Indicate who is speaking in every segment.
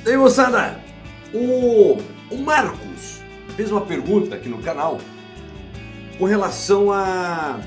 Speaker 1: E aí, moçada, o Marcos fez uma pergunta aqui no canal com relação à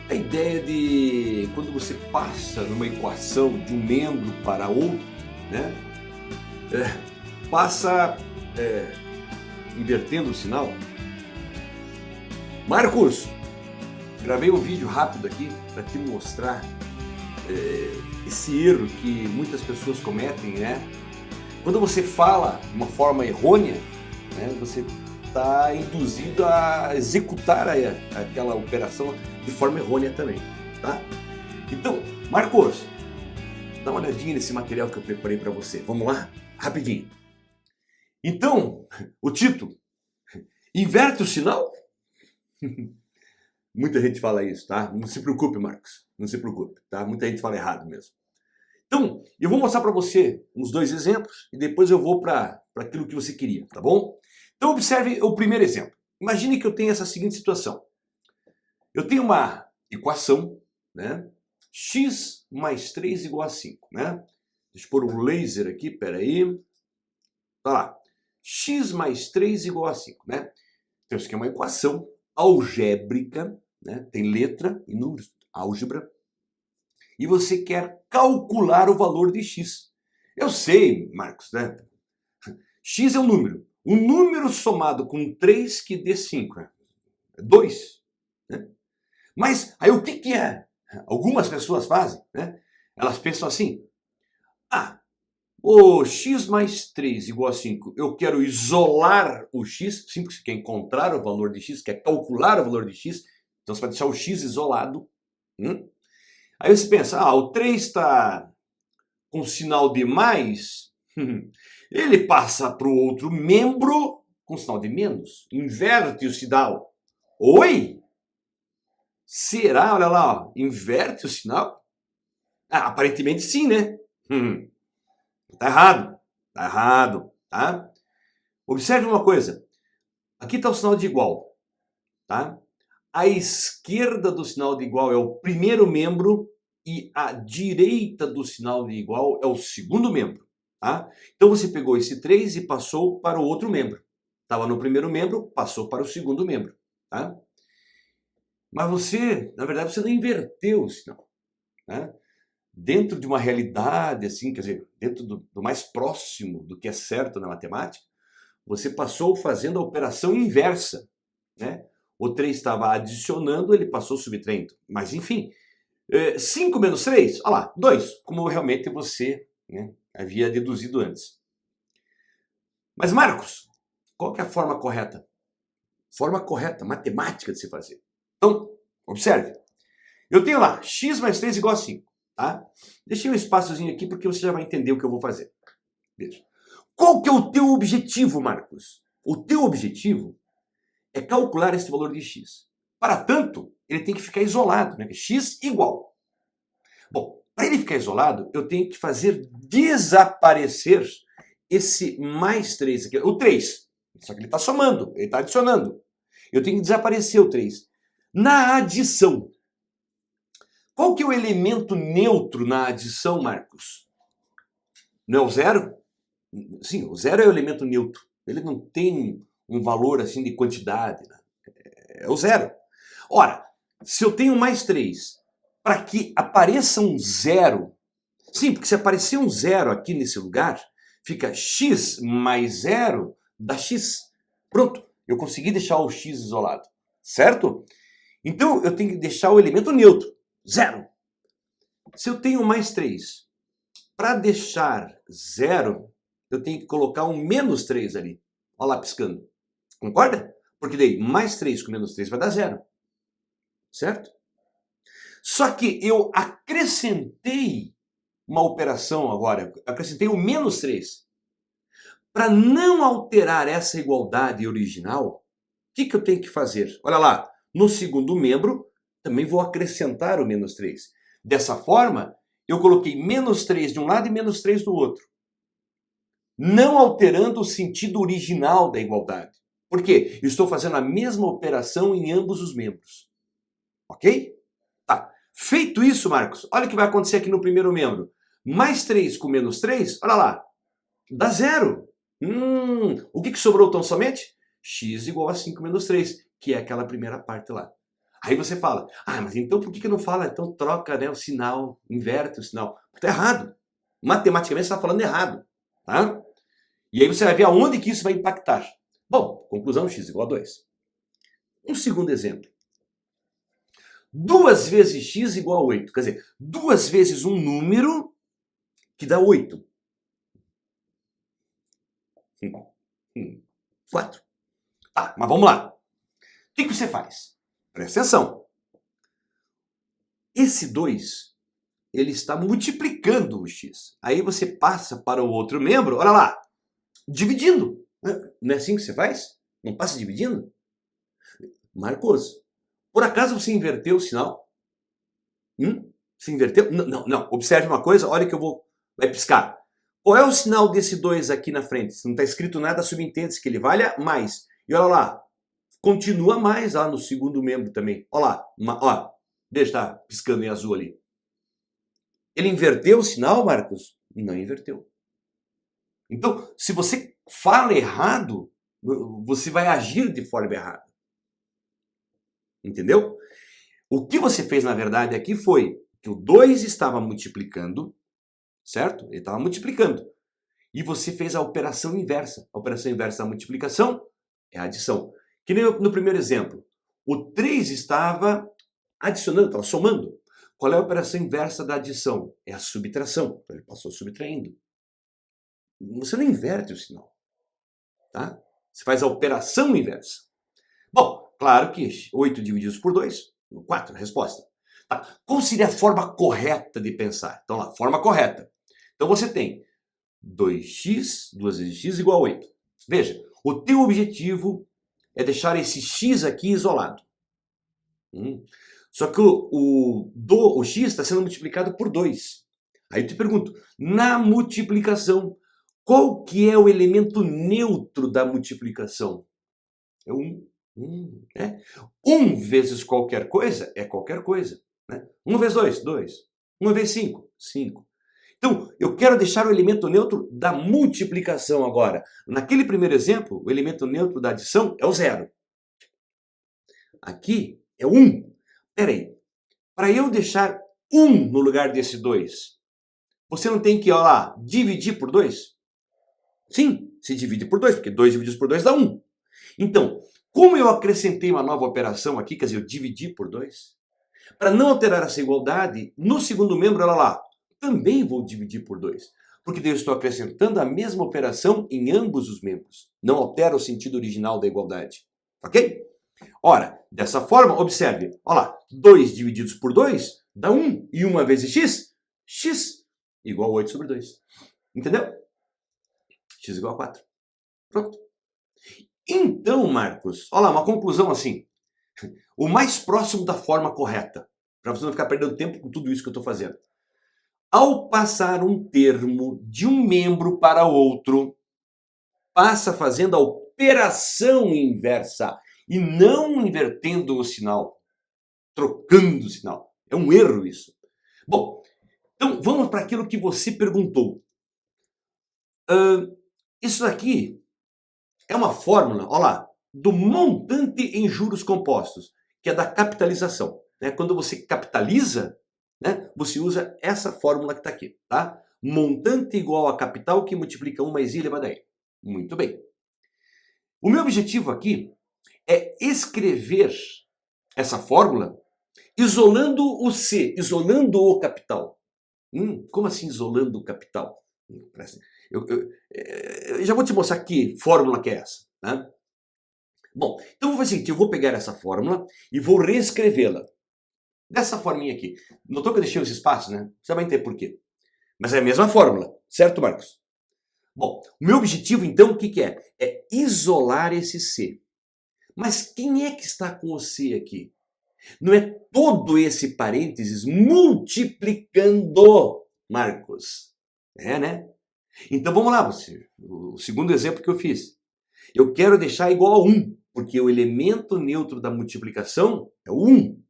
Speaker 1: ideia de quando você passa numa equação de um membro para outro, né? Passa invertendo o sinal. Marcos, gravei um vídeo rápido aqui para te mostrar esse erro que muitas pessoas cometem, né? Quando você fala de uma forma errônea, né, você está induzido a executar aquela operação de forma errônea também, tá? Então, Marcos, dá uma olhadinha nesse material que eu preparei para você. Vamos lá? Rapidinho. Então, o título, inverte o sinal? Muita gente fala isso, tá? Não se preocupe, Marcos. Não se preocupe, tá? Muita gente fala errado mesmo. Então, eu vou mostrar para você uns dois exemplos e depois eu vou para aquilo que você queria, tá bom? Então, observe o primeiro exemplo. Imagine que eu tenho essa seguinte situação. Eu tenho uma equação, né? X mais 3 igual a 5, né? Deixa eu pôr um laser aqui, peraí. Tá lá. X mais 3 igual a 5, né? Então, isso aqui é uma equação algébrica, né? Tem letra e números, álgebra. E você quer calcular o valor de x. Eu sei, Marcos, né? X é um número. Um número somado com 3 que dê 5. É 2. Né? Mas aí o que é? Algumas pessoas fazem, né? Elas pensam assim. O x mais 3 igual a 5. Eu quero isolar o x. Sim, porque você quer encontrar o valor de x, quer calcular o valor de x. Então você vai deixar o x isolado. Aí você pensa, o 3 está com sinal de mais, ele passa para o outro membro com sinal de menos, inverte o sinal. Oi? Será? Olha lá, inverte o sinal? Aparentemente sim, né? Tá errado, tá? Observe uma coisa, aqui está o sinal de igual, tá? À esquerda do sinal de igual é o primeiro membro e à direita do sinal de igual é o segundo membro, tá? Então você pegou esse 3 e passou para o outro membro. Estava no primeiro membro, passou para o segundo membro, tá? Mas você, na verdade, você não inverteu o sinal, né? Dentro de uma realidade, assim, quer dizer, dentro do mais próximo do que é certo na matemática, você passou fazendo a operação inversa, né? O 3 estava adicionando, ele passou subtraindo. Mas, enfim, 5 menos 3, olha lá, 2, como realmente você, né, havia deduzido antes. Mas, Marcos, qual que é a forma correta? Forma correta, matemática de se fazer. Então, observe. Eu tenho lá, x mais 3 igual a 5, tá? Deixei um espaçozinho aqui porque você já vai entender o que eu vou fazer. Veja. Qual que é o teu objetivo, Marcos? O teu objetivo é calcular esse valor de x. Para tanto, ele tem que ficar isolado, né? X igual. Bom, para ele ficar isolado, eu tenho que fazer desaparecer esse mais 3 aqui, o 3. Só que ele está somando, ele está adicionando. Eu tenho que desaparecer o 3. Na adição, qual que é o elemento neutro na adição, Marcos? Não é o zero? Sim, o zero é o elemento neutro. Ele não tem um valor assim de quantidade, né? É o zero. Ora, se eu tenho mais 3, para que apareça um zero, sim, porque se aparecer um zero aqui nesse lugar, fica x mais zero dá x. Pronto, eu consegui deixar o x isolado, certo? Então eu tenho que deixar o elemento neutro, zero. Se eu tenho mais 3, para deixar zero, eu tenho que colocar um menos 3 ali. Olha lá piscando. Concorda? Porque daí mais 3 com menos 3 vai dar zero. Certo? Só que eu acrescentei uma operação agora. Acrescentei o menos 3. Para não alterar essa igualdade original, o que eu tenho que fazer? Olha lá, no segundo membro, também vou acrescentar o menos 3. Dessa forma, eu coloquei menos 3 de um lado e menos 3 do outro. Não alterando o sentido original da igualdade. Por quê? Eu estou fazendo a mesma operação em ambos os membros. Ok? Tá. Feito isso, Marcos, olha o que vai acontecer aqui no primeiro membro. Mais 3 com menos 3, olha lá. Dá zero. O que sobrou tão somente? X igual a 5 menos 3, que é aquela primeira parte lá. Aí você fala, mas então por que não fala? Então troca, né, o sinal, inverte o sinal. Está errado. Matematicamente você está falando errado. Tá? E aí você vai ver aonde que isso vai impactar. Bom, conclusão, x igual a 2. Um segundo exemplo. 2 vezes x igual a 8. Quer dizer, 2 vezes um número que dá 8. 4. Tá, mas vamos lá. O que você faz? Presta atenção. Esse 2, ele está multiplicando o x. Aí você passa para o outro membro, olha lá, dividindo. Não é assim que você faz? Não passa dividindo? Marcos, por acaso você inverteu o sinal? Você inverteu? Não. Observe uma coisa, olha que vai piscar. Qual é o sinal desse 2 aqui na frente? Se não está escrito nada, subentende-se que ele valha mais. E olha lá, continua mais lá no segundo membro também. Olha lá, ó, veja, tá piscando em azul ali. Ele inverteu o sinal, Marcos? Não inverteu. Então, se você fala errado, você vai agir de forma errada. Entendeu? O que você fez, na verdade, aqui foi que o 2 estava multiplicando, certo? Ele estava multiplicando. E você fez a operação inversa. A operação inversa da multiplicação é a adição. Que nem no primeiro exemplo. O 3 estava adicionando, estava somando. Qual é a operação inversa da adição? É a subtração. Então ele passou subtraindo. Você não inverte o sinal. Tá? Você faz a operação inversa. Bom, claro que 8 divididos por 2, 4, resposta. Tá. Qual seria a forma correta de pensar? Então lá, forma correta. Então você tem 2x, 2 vezes x igual a 8. Veja, o teu objetivo é deixar esse x aqui isolado. Só que o x está sendo multiplicado por 2. Aí eu te pergunto, na multiplicação, qual que é o elemento neutro da multiplicação? É 1. 1 vezes qualquer coisa é qualquer coisa. Né? 1 vezes 2, 2. 1 vezes 5, 5. Então, eu quero deixar o elemento neutro da multiplicação agora. Naquele primeiro exemplo, o elemento neutro da adição é o 0. Aqui é 1. Peraí, para eu deixar 1 no lugar desse 2, você não tem que, olha lá, dividir por 2? Sim, se divide por 2, porque 2 divididos por 2 dá 1. Então, como eu acrescentei uma nova operação aqui, quer dizer, eu dividi por 2, para não alterar essa igualdade, no segundo membro, olha lá, também vou dividir por 2. Porque daí eu estou acrescentando a mesma operação em ambos os membros. Não altera o sentido original da igualdade. Ok? Ora, dessa forma, observe. Olha lá, 2 divididos por 2 dá 1. E 1 vezes x? X igual a 8 sobre 2. Entendeu? X igual a 4. Pronto. Então, Marcos, olha lá, uma conclusão assim. O mais próximo da forma correta. Para você não ficar perdendo tempo com tudo isso que eu estou fazendo. Ao passar um termo de um membro para outro, passa fazendo a operação inversa e não invertendo o sinal, trocando o sinal. É um erro isso. Bom, então vamos para aquilo que você perguntou. Isso daqui é uma fórmula, olha lá, do montante em juros compostos, que é da capitalização. Né? Quando você capitaliza, né, você usa essa fórmula que está aqui, tá? Montante igual a capital que multiplica 1 mais i elevado a n. Muito bem. O meu objetivo aqui é escrever essa fórmula isolando o C, isolando o capital. Como assim isolando o capital? Eu já vou te mostrar que fórmula que é essa. Né? Bom, então eu vou fazer o seguinte, eu vou pegar essa fórmula e vou reescrevê-la. Dessa forminha aqui. Notou que eu deixei os espaços, né? Você vai entender por quê. Mas é a mesma fórmula, certo, Marcos? Bom, o meu objetivo, então, o que é? É isolar esse C. Mas quem é que está com o C aqui? Não é todo esse parênteses multiplicando, Marcos? É, né? Então vamos lá, o segundo exemplo que eu fiz. Eu quero deixar igual a 1, porque o elemento neutro da multiplicação é o 1.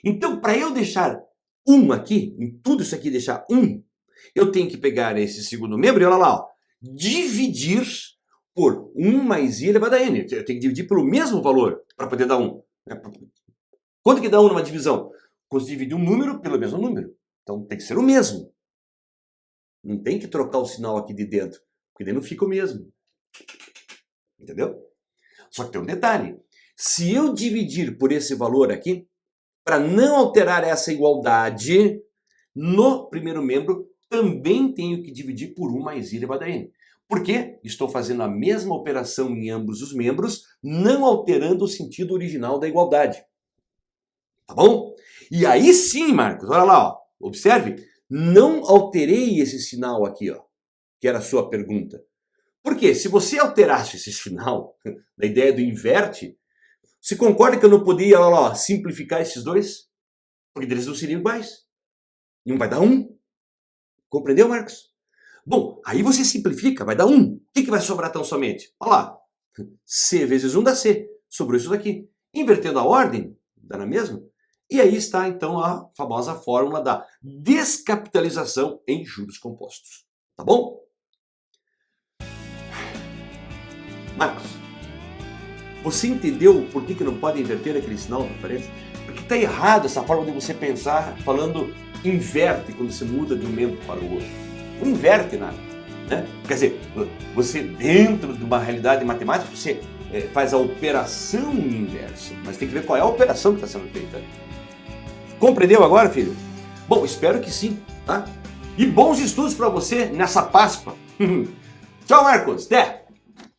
Speaker 1: Então, para eu deixar 1 aqui, em tudo isso aqui deixar 1, Eu tenho que pegar esse segundo membro e olha lá, ó, dividir por 1 mais i elevado a n. Eu tenho que dividir pelo mesmo valor para poder dar 1. Quanto que dá 1 numa divisão? Quando você divide um número pelo mesmo número. Então tem que ser o mesmo. Não tem que trocar o sinal aqui de dentro, porque daí não fica o mesmo. Entendeu? Só que tem um detalhe. Se eu dividir por esse valor aqui, para não alterar essa igualdade, no primeiro membro também tenho que dividir por 1 mais i elevado a n. Por quê? Estou fazendo a mesma operação em ambos os membros, não alterando o sentido original da igualdade. Tá bom? E aí sim, Marcos, olha lá, ó, observe, não alterei esse sinal aqui, ó, que era a sua pergunta. Por quê? Se você alterasse esse sinal, da ideia do inverte, você concorda que eu não poderia, olha lá, simplificar esses dois? Porque eles não seriam iguais. Não vai dar 1. Compreendeu, Marcos? Bom, aí você simplifica, vai dar 1. O que vai sobrar tão somente? Olha lá, C vezes 1 dá C. Sobrou isso daqui. Invertendo a ordem, dá na mesma. E aí está, então, a famosa fórmula da descapitalização em juros compostos. Tá bom? Marcos, você entendeu por que não pode inverter aquele sinal da parede? Porque está errado essa forma de você pensar falando inverte quando você muda de um membro para o outro. Não inverte nada. Né? Quer dizer, você dentro de uma realidade matemática, você faz a operação inversa. Mas tem que ver qual é a operação que está sendo feita. Compreendeu agora, filho? Bom, espero que sim. Tá? E bons estudos para você nessa Páscoa. Tchau, Marcos. Até!